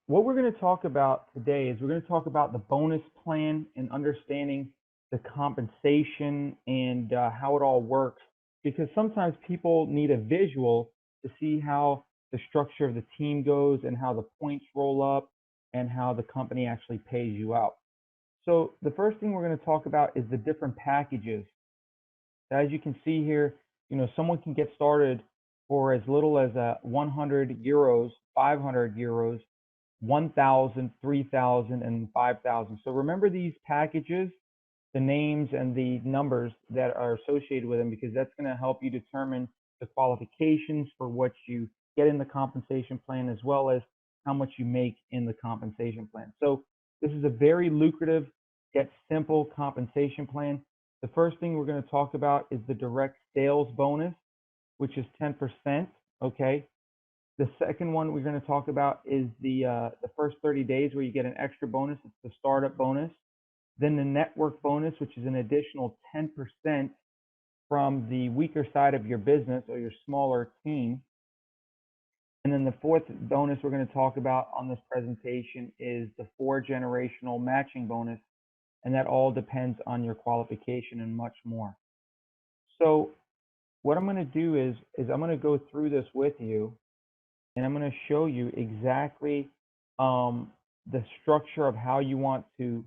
what we're going to talk about today is we're going to talk about the bonus plan and understanding the compensation and how it all works, because sometimes people need a visual to see how the structure of the team goes and how the points roll up and how the company actually pays you out. So the first thing we're going to talk about is the different packages. As you can see here, someone can get started for as little as 100 euros, 500 euros, 1,000, 3,000, and 5,000. So remember these packages, the names and the numbers that are associated with them, because that's going to help you determine the qualifications for what you get in the compensation plan, as well as how much you make in the compensation plan. So this is a very lucrative yet simple compensation plan. The first thing we're going to talk about is the direct sales bonus, which is 10%. Okay. The second one we're going to talk about is the first 30 days where you get an extra bonus. It's the startup bonus. Then the network bonus, which is an additional 10% from the weaker side of your business or your smaller team. And then the fourth bonus we're going to talk about on this presentation is the 4-generational matching bonus. And that all depends on your qualification and much more. So what I'm going to do is I'm going to go through this with you, and I'm going to show you exactly the structure of how you want to,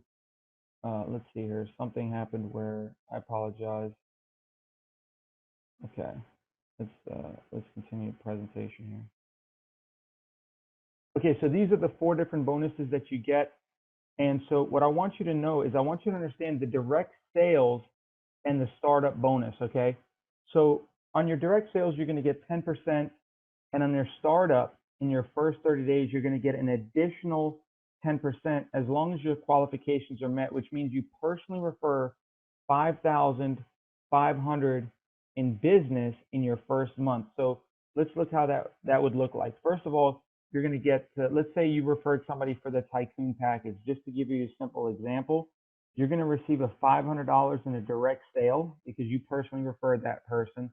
let's see here, something happened where I apologize. Okay, let's continue the presentation here. Okay, so these are the 4 different bonuses that you get. And so what I want you to know is I want you to understand the direct sales and the startup bonus, okay? So on your direct sales, you're going to get 10%, and on your startup, in your first 30 days, you're going to get an additional 10% as long as your qualifications are met, which means you personally refer 5,500 in business in your first month. So let's look how that would look like. First of all, you're going to get, let's say you referred somebody for the Tycoon package. Just to give you a simple example, you're going to receive a $500 in a direct sale because you personally referred that person.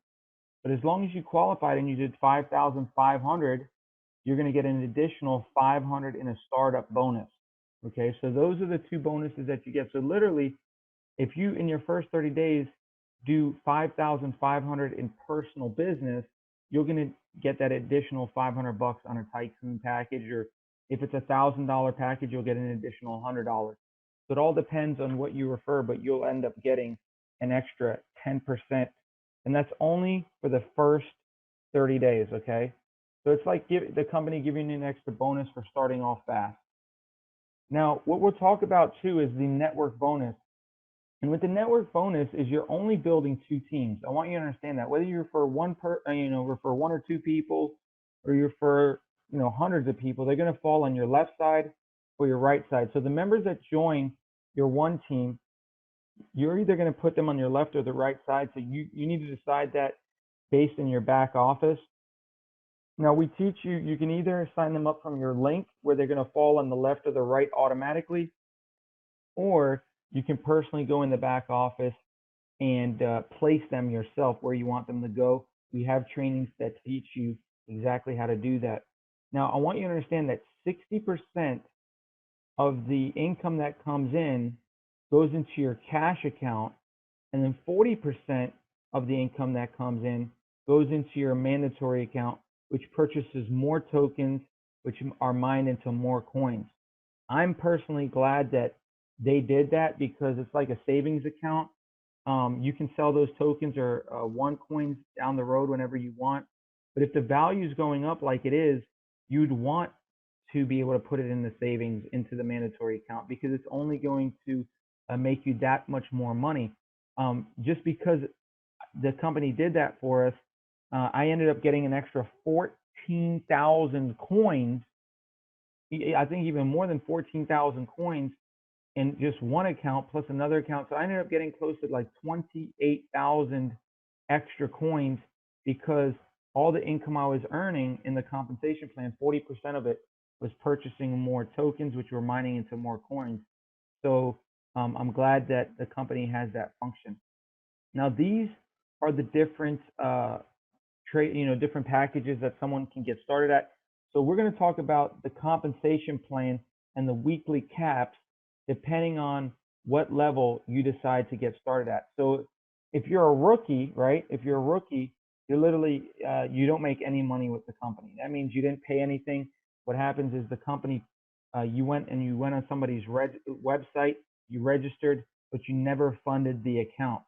But as long as you qualified and you did 5,500, you're going to get an additional 500 in a startup bonus. Okay, so those are the 2 bonuses that you get. So literally, if you in your first 30 days do 5,500 in personal business, you're going to get that additional $500 on a Tycoon package, or if it's $1,000 package, you'll get an additional $100. So it all depends on what you refer, but you'll end up getting an extra 10%, and that's only for the first 30 days. Okay, so it's like the company giving you an extra bonus for starting off fast. Now, what we'll talk about too is the network bonus. And with the network bonus is you're only building 2 teams. I want you to understand that whether you refer one refer 1 or 2 people, or you refer hundreds of people, they're going to fall on your left side or your right side. So the members that join your one team, you're either going to put them on your left or the right side. So you need to decide that based in your back office. Now we teach you can either sign them up from your link where they're going to fall on the left or the right automatically, or you can personally go in the back office and place them yourself where you want them to go. We have trainings that teach you exactly how to do that. Now, I want you to understand that 60% of the income that comes in goes into your cash account, and then 40% of the income that comes in goes into your mandatory account, which purchases more tokens, which are mined into more coins. I'm personally glad that they did that because it's like a savings account. You can sell those tokens or 1 coins down the road whenever you want. But if the value is going up like it is, you'd want to be able to put it in the savings into the mandatory account, because it's only going to make you that much more money. Just because the company did that for us, I ended up getting an extra 14,000 coins. I think even more than 14,000 coins in just one account plus another account. So I ended up getting close to like 28,000 extra coins, because all the income I was earning in the compensation plan, 40% of it was purchasing more tokens, which were mining into more coins. So I'm glad that the company has that function. Now these are the different different packages that someone can get started at. So we're going to talk about the compensation plan and the weekly caps depending on what level you decide to get started at. So if you're a rookie, right? If you're a rookie, you're literally, you don't make any money with the company. That means you didn't pay anything. What happens is the company, you went on somebody's website, you registered, but you never funded the account.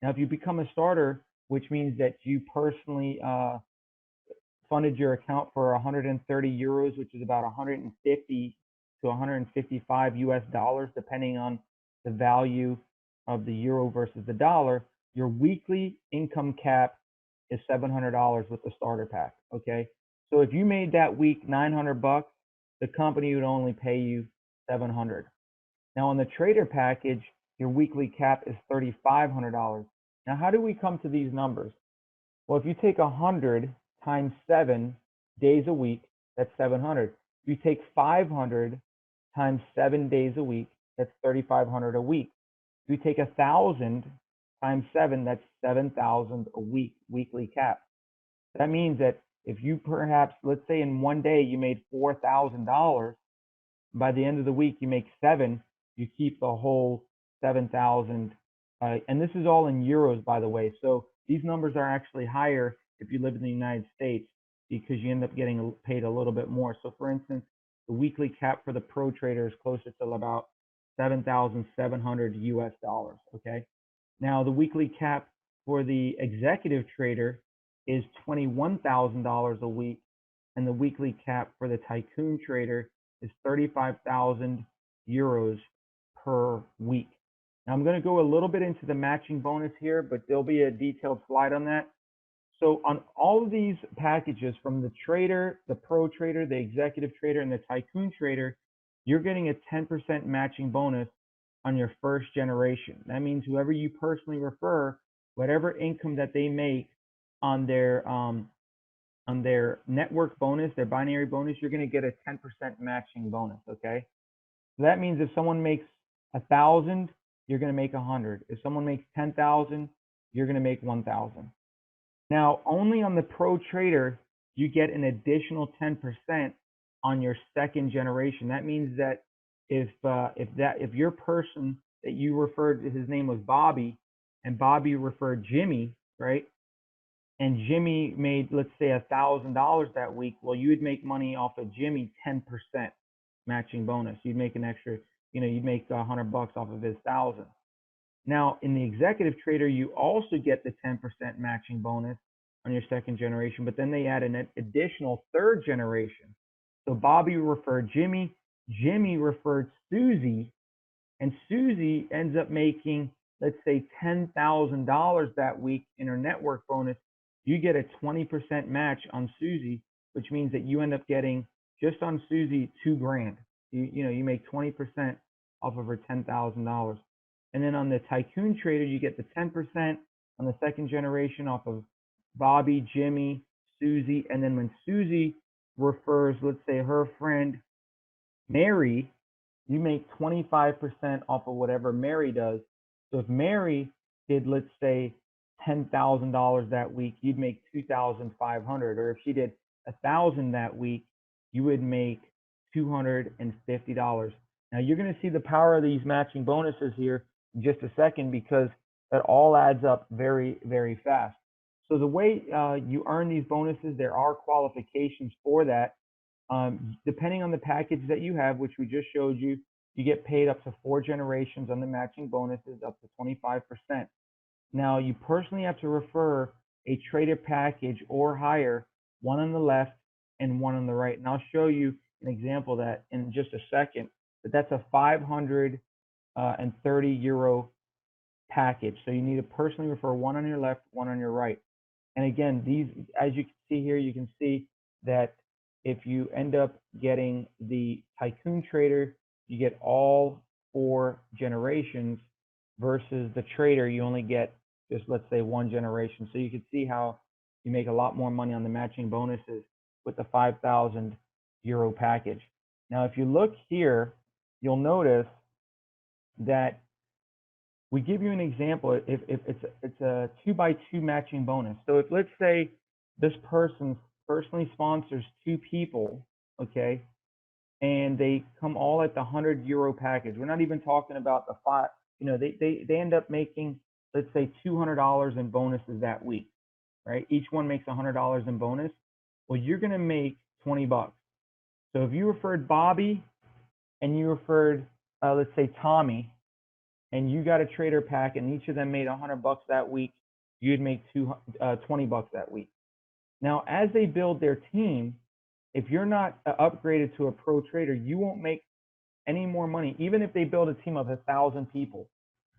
Now, if you become a starter, which means that you personally funded your account for 130 euros, which is about 150 to 155 US dollars, depending on the value of the euro versus the dollar, your weekly income cap is $700 with the starter pack. Okay, so if you made that week 900 bucks, the company would only pay you 700. Now on the trader package, your weekly cap is $3,500. Now how do we come to these numbers? Well, if you take 100 times 7 days a week, that's 700. If you take 500 times 7 days a week, that's 3,500 a week. If you take 1,000 times 7, that's 7,000 a week, weekly cap. That means that if you perhaps, let's say in one day you made $4,000, by the end of the week you make 7, you keep the whole 7,000. And this is all in euros, by the way. So these numbers are actually higher if you live in the United States because you end up getting paid a little bit more. So for instance, the weekly cap for the pro trader is closer to about 7,700 US dollars. Okay. Now the weekly cap for the executive trader is $21,000 a week, and the weekly cap for the tycoon trader is 35,000 euros per week. Now I'm going to go a little bit into the matching bonus here, but there'll be a detailed slide on that. So on all of these packages, from the trader, the pro trader, the executive trader, and the tycoon trader, you're getting a 10% matching bonus on your first generation. That means whoever you personally refer, whatever income that they make on their network bonus, their binary bonus, you're going to get a 10% matching bonus. Okay, so that means if someone makes 1,000, you're going to make 100. If someone makes 10,000, you're going to make 1,000. Now, only on the pro trader, you get an additional 10% on your second generation. That means that if your person that you referred to, his name was Bobby, and Bobby referred Jimmy, right? And Jimmy made, let's say, $1,000 that week. Well, you would make money off of Jimmy 10% matching bonus. You'd make an extra, you'd make 100 bucks off of his 1,000. Now, in the executive trader, you also get the 10% matching bonus on your second generation, but then they add an additional third generation. So Bobby referred Jimmy, Jimmy referred Susie, and Susie ends up making, let's say, $10,000 that week in her network bonus. You get a 20% match on Susie, which means that you end up getting, just on Susie, $2,000. You make 20% off of her $10,000. And then on the tycoon trader, you get the 10% on the second generation off of Bobby, Jimmy, Susie. And then when Susie refers, let's say, her friend Mary, you make 25% off of whatever Mary does. So if Mary did, let's say, $10,000 that week, you'd make $2,500. Or if she did 1,000 that week, you would make $250. Now you're going to see the power of these matching bonuses here in just a second, because that all adds up very, very fast. So the way you earn these bonuses, there are qualifications for that. Depending on the package that you have, which we just showed you, you get paid up to 4 generations on the matching bonuses, up to 25%. Now, you personally have to refer a trader package or higher, one on the left and one on the right. And I'll show you an example of that in just a second. But that's a 530 euro package. So you need to personally refer one on your left, one on your right. And again, these, as you can see here, you can see that if you end up getting the tycoon trader, you get all 4 generations, versus the trader, you only get just, let's say, 1 generation. So you can see how you make a lot more money on the matching bonuses with the 5,000 euro package. Now, if you look here, you'll notice that we give you an example. If it's a 2x2 matching bonus. So if, let's say, this person personally sponsors 2 people, okay, and they come all at the €100 package. We're not even talking about the five, they end up making, let's say, $200 in bonuses that week, right? Each one makes $100 in bonus. Well, you're going to make 20 bucks. So if you referred Bobby and you referred, let's say, Tommy, and you got a trader pack and each of them made 100 bucks that week, you'd make 20 bucks that week. Now, as they build their team, if you're not upgraded to a pro trader, you won't make any more money, even if they build a team of 1,000 people.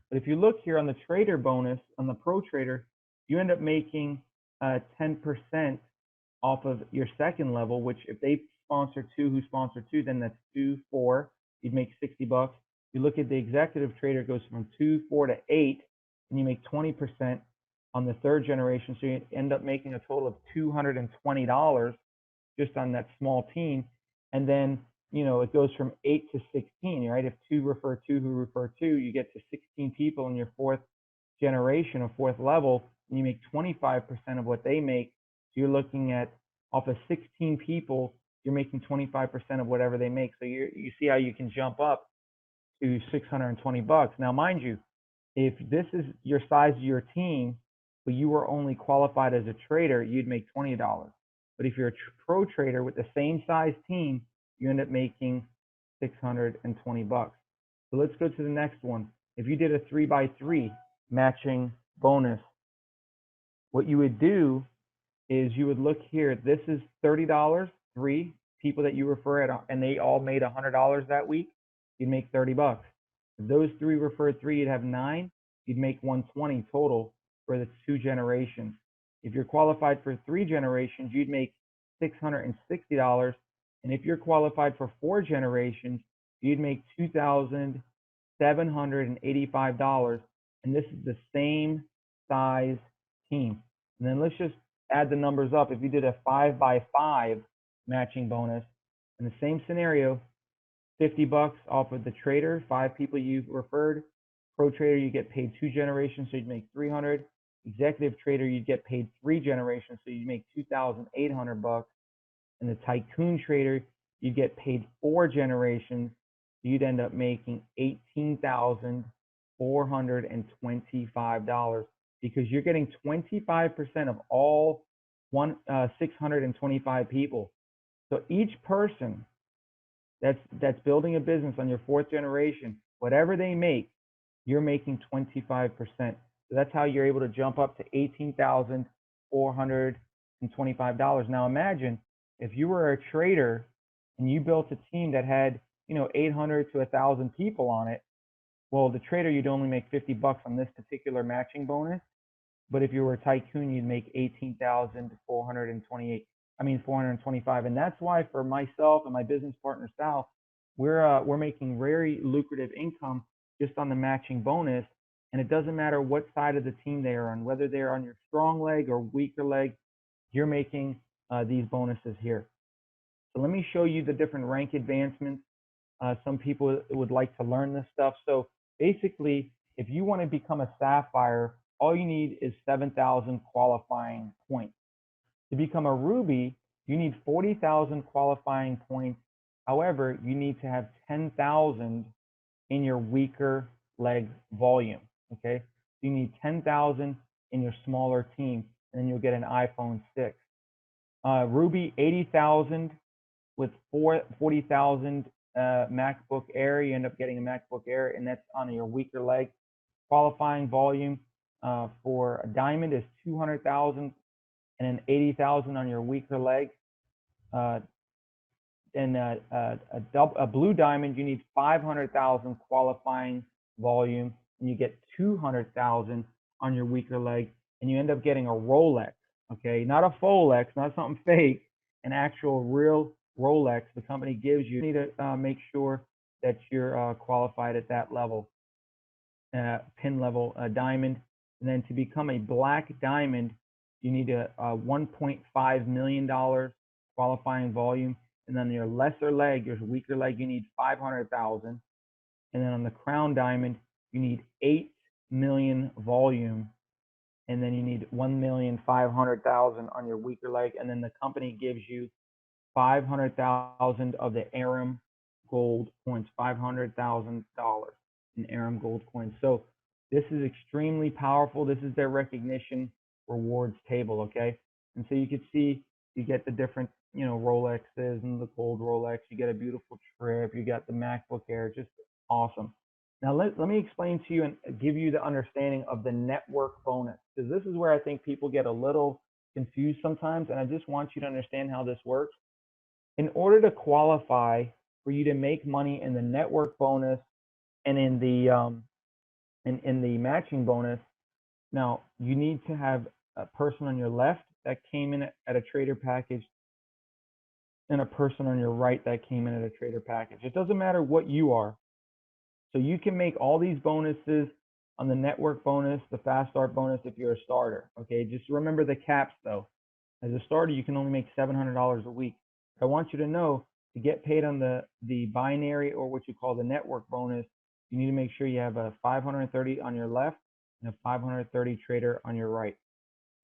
But if you look here on the trader bonus, on the pro trader, you end up making 10% off of your second level, which if they sponsor two who sponsor two, then that's 2, 4, you'd make 60 bucks. You look at the executive trader, it goes from 2, 4 to 8, and you make 20% on the third generation. So you end up making a total of $220 just on that small team. And then, it goes from 8 to 16, right? If 2 refer 2 who refer 2, you get to 16 people in your fourth generation or fourth level, and you make 25% of what they make. So you're looking at, off of 16 people, you're making 25% of whatever they make. So you see how you can jump up to 620 bucks. Now, mind you, if this is your size of your team, but you were only qualified as a trader, you'd make $20. But if you're a pro trader with the same size team, you end up making 620 bucks. So let's go to the next one. If you did a 3x3 matching bonus, what you would do is you would look here. This is $30, 3 people that you refer at, and they all made $100 that week. You'd make 30 bucks. If those 3 referred 3, you'd have 9. You'd make 120 total for the 2 generations. If you're qualified for 3 generations, you'd make $660. And if you're qualified for 4 generations, you'd make $2,785. And this is the same size team. And then let's just add the numbers up. If you did a 5x5 matching bonus, in the same scenario, 50 bucks off of the trader, 5 people you've referred. Pro trader, you get paid 2 generations, so you'd make 300. Executive trader, you'd get paid 3 generations, so you'd make 2,800 bucks. And the tycoon trader, you'd get paid 4 generations, so you'd end up making $18,425 because you're getting 25% of all 625 people. So each person that's building a business on your 4th generation, whatever they make, you're making 25%. So that's how you're able to jump up to $18,425. Now imagine if you were a trader and you built a team that had 800 to 1,000 people on it. Well, the trader, you'd only make 50 bucks on this particular matching bonus. But if you were a tycoon, you'd make 425. And that's why for myself and my business partner Sal, we're making very lucrative income just on the matching bonus. And it doesn't matter what side of the team they are on, whether they're on your strong leg or weaker leg, you're making these bonuses here. So let me show you the different rank advancements. Some people would like to learn this stuff. So basically, if you want to become a sapphire, all you need is 7,000 qualifying points. To become a ruby, you need 40,000 qualifying points. However, you need to have 10,000 in your weaker leg volume, okay? You need 10,000 in your smaller team, and then you'll get an iPhone 6. Ruby, 80,000 with 40,000 MacBook Air. You end up getting a MacBook Air, and that's on your weaker leg. Qualifying volume for a diamond is 200,000 and then 80,000 on your weaker leg. And a blue diamond, you need 500,000 qualifying volume, and you get 200,000 on your weaker leg, and you end up getting a Rolex, okay? Not a Folex, not something fake, an actual real Rolex the company gives you. You need to make sure that you're qualified at that level, pin level diamond. And then to become a black diamond, you need a $1.5 million qualifying volume. And then your lesser leg, your weaker leg, you need 500,000. And then on the crown diamond, you need 8 million volume. And then you need 1,500,000 on your weaker leg. And then the company gives you 500,000 of the Aram gold coins, $500,000 in Aram gold coins. So this is extremely powerful. This is their recognition rewards table, okay? And so you can see you get the different, Rolexes and the gold Rolex. You get a beautiful trip. You got the MacBook Air, just awesome. Now let me explain to you and give you the understanding of the network bonus, because this is where I think people get a little confused sometimes, and I just want you to understand how this works. In order to qualify for you to make money in the network bonus and in the matching bonus, now you need to have a person on your left that came in at a trader package and a person on your right that came in at a trader package. It doesn't matter what you are. So you can make all these bonuses on the network bonus, the fast start bonus if you're a starter. Okay, just remember the caps though. As a starter, you can only make $700 a week. I want you to know, to get paid on the binary, or what you call the network bonus, you need to make sure you have a 530 on your left and a 530 trader on your right.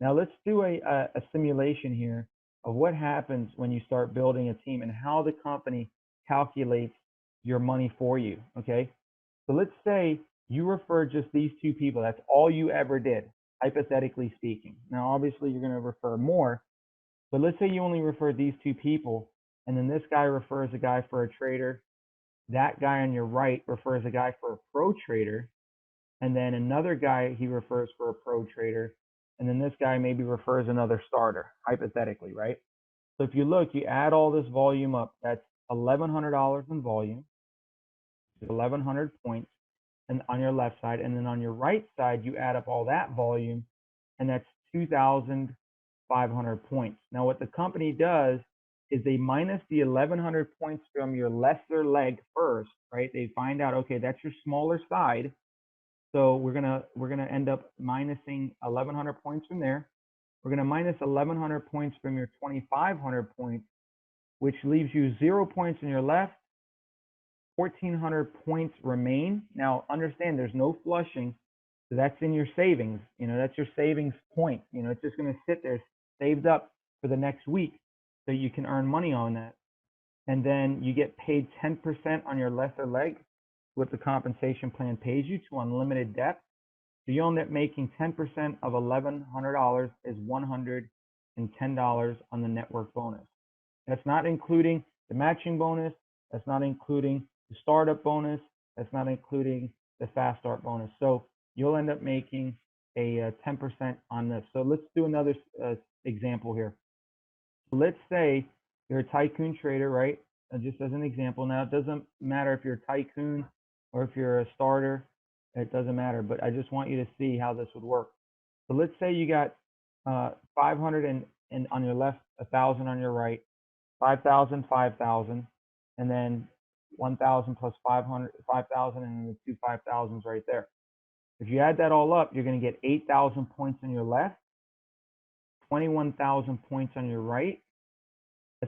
Now let's do a simulation here of what happens when you start building a team and how the company calculates your money for you, okay? So let's say you refer just these two people. That's all you ever did, hypothetically speaking. Now, obviously, you're going to refer more, but let's say you only refer these two people, and then this guy refers a guy for a trader. That guy on your right refers a guy for a pro trader, and then another guy he refers for a pro trader, and then this guy maybe refers another starter, hypothetically, right? So if you look, you add all this volume up, that's $1,100 in volume, 1,100 points, and on your left side, and then on your right side, you add up all that volume, and that's 2,500 points. Now, what the company does is they minus the 1,100 points from your lesser leg first, right? They find out, okay, that's your smaller side, so we're gonna end up minusing 1,100 points from there. We're gonna minus 1,100 points from your 2,500 points, which leaves you 0 points on your left. 1,400 points remain. Now, understand there's no flushing, so that's in your savings. That's your savings point. It's just going to sit there saved up for the next week, so you can earn money on that. And then you get paid 10% on your lesser leg, what the compensation plan pays you, to unlimited depth. So you end up making 10% of $1,100 is $110 on the network bonus. That's not including the matching bonus. That's not including the startup bonus. That's not including the fast start bonus. So you'll end up making a 10% on this. So let's do another example here. Let's say you're a tycoon trader, right? Just as an example. Now, it doesn't matter if you're a tycoon or if you're a starter. It doesn't matter, but I just want you to see how this would work. So let's say you got 500 and on your left, 1,000 on your right, 5,000, 5,000, and then 1,000 plus 500, 5,000, and the two 5,000s right there. If you add that all up, you're going to get 8,000 points on your left, 21,000 points on your right.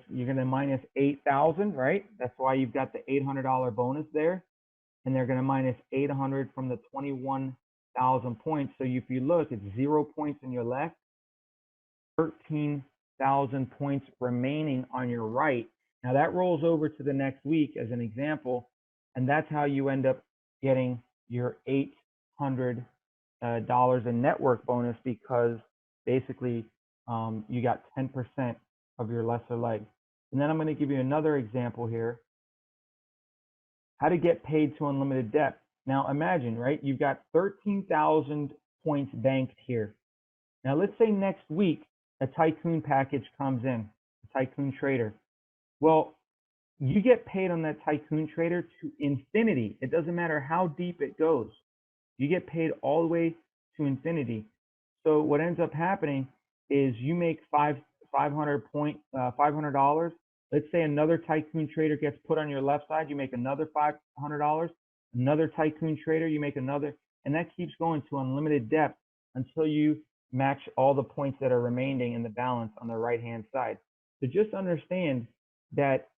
You're going to minus 8,000, right? That's why you've got the $800 bonus there. And they're going to minus 800 from the 21,000 points. So if you look, it's 0 points on your left, 13,000 points remaining on your right. Now that rolls over to the next week as an example, and that's how you end up getting your $800 in network bonus, because basically you got 10% of your lesser leg. And then I'm going to give you another example here. How to get paid to unlimited depth. Now imagine, right? You've got 13,000 points banked here. Now let's say next week a tycoon package comes in, a tycoon trader. Well, you get paid on that tycoon trader to infinity. It doesn't matter how deep it goes. You get paid all the way to infinity. So what ends up happening is you make $500. Let's say another tycoon trader gets put on your left side, you make another $500. Another tycoon trader, you make another, and that keeps going to unlimited depth until you match all the points that are remaining in the balance on the right-hand side. So just understand that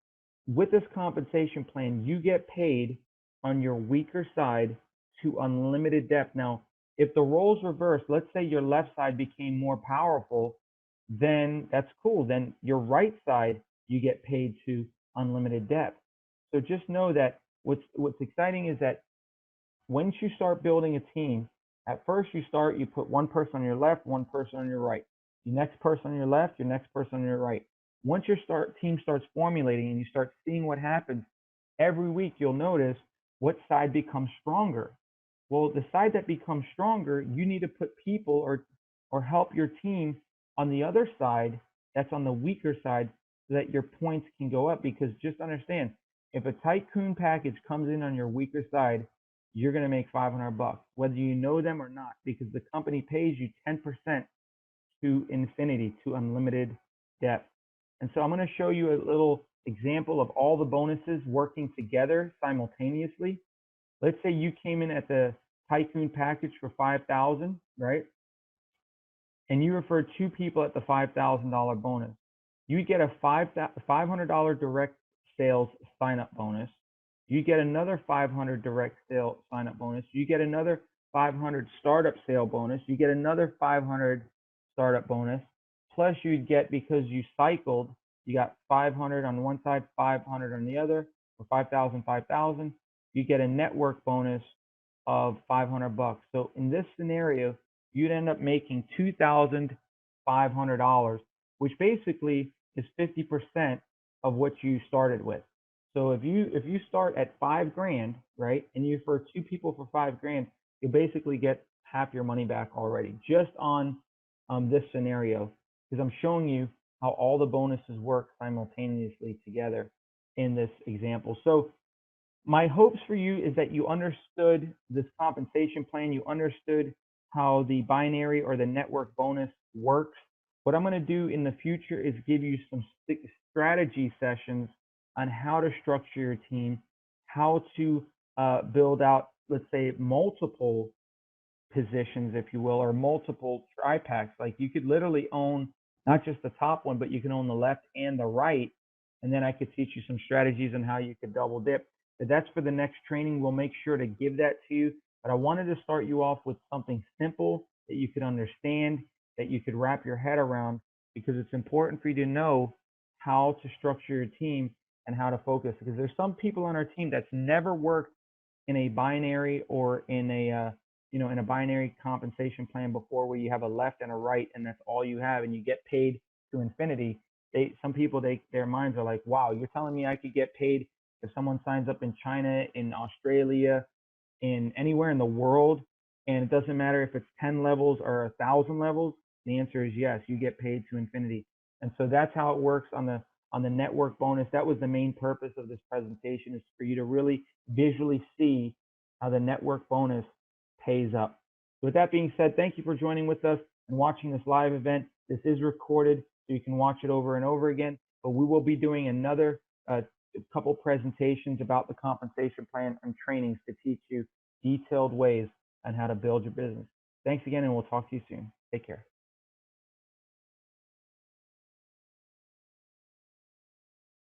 with this compensation plan, you get paid on your weaker side to unlimited depth. Now, if the roles reverse, let's say your left side became more powerful, then that's cool. Then your right side you get paid to unlimited depth. So just know that what's exciting is that once you start building a team, at first you put one person on your left, one person on your right. Your next person on your left, your next person on your right. Once your team starts formulating and you start seeing what happens, every week you'll notice what side becomes stronger. Well, the side that becomes stronger, you need to put people or help your team on the other side that's on the weaker side so that your points can go up. Because just understand, if a tycoon package comes in on your weaker side, you're going to make $500, whether you know them or not, because the company pays you 10% to infinity, to unlimited depth. And so I'm going to show you a little example of all the bonuses working together simultaneously. Let's say you came in at the tycoon package for $5,000, right? And you referred 2 people at the $5,000 bonus. You get a $500 direct sales sign-up bonus. You get another 500 direct sale sign-up bonus. You get another 500 startup sale bonus. You get another 500 startup bonus. Plus you'd get, because you cycled, you got 500 on one side, 500 on the other, or 5,000, 5,000. You get a network bonus of $500. So in this scenario, you'd end up making $2,500, which basically is 50% of what you started with. So if you start at $5,000, right, and you refer 2 people for $5,000, you basically get half your money back already, just on this scenario, because I'm showing you how all the bonuses work simultaneously together in this example. So my hopes for you is that you understood this compensation plan, you understood how the binary or the network bonus works. What I'm going to do in the future is give you some strategy sessions on how to structure your team, how to build out, let's say, multiple positions, if you will, or multiple tri-packs. Like you could literally own not just the top one, but you can own the left and the right. And then I could teach you some strategies on how you could double dip. But that's for the next training. We'll make sure to give that to you. But I wanted to start you off with something simple that you could understand, that you could wrap your head around, because it's important for you to know how to structure your team and how to focus. Because there's some people on our team that's never worked in a binary or in a in a binary compensation plan before, where you have a left and a right and that's all you have and you get paid to infinity. Some people, their minds are like, wow, you're telling me I could get paid if someone signs up in China, in Australia, in anywhere in the world, and it doesn't matter if it's 10 levels or 1,000 levels? The answer is yes, you get paid to infinity. And so that's how it works on the network bonus. That was the main purpose of this presentation, is for you to really visually see how the network bonus pays up. So with that being said, thank you for joining with us and watching this live event. This is recorded, so you can watch it over and over again, but we will be doing another couple presentations about the compensation plan and trainings to teach you detailed ways on how to build your business. Thanks again, and we'll talk to you soon. Take care.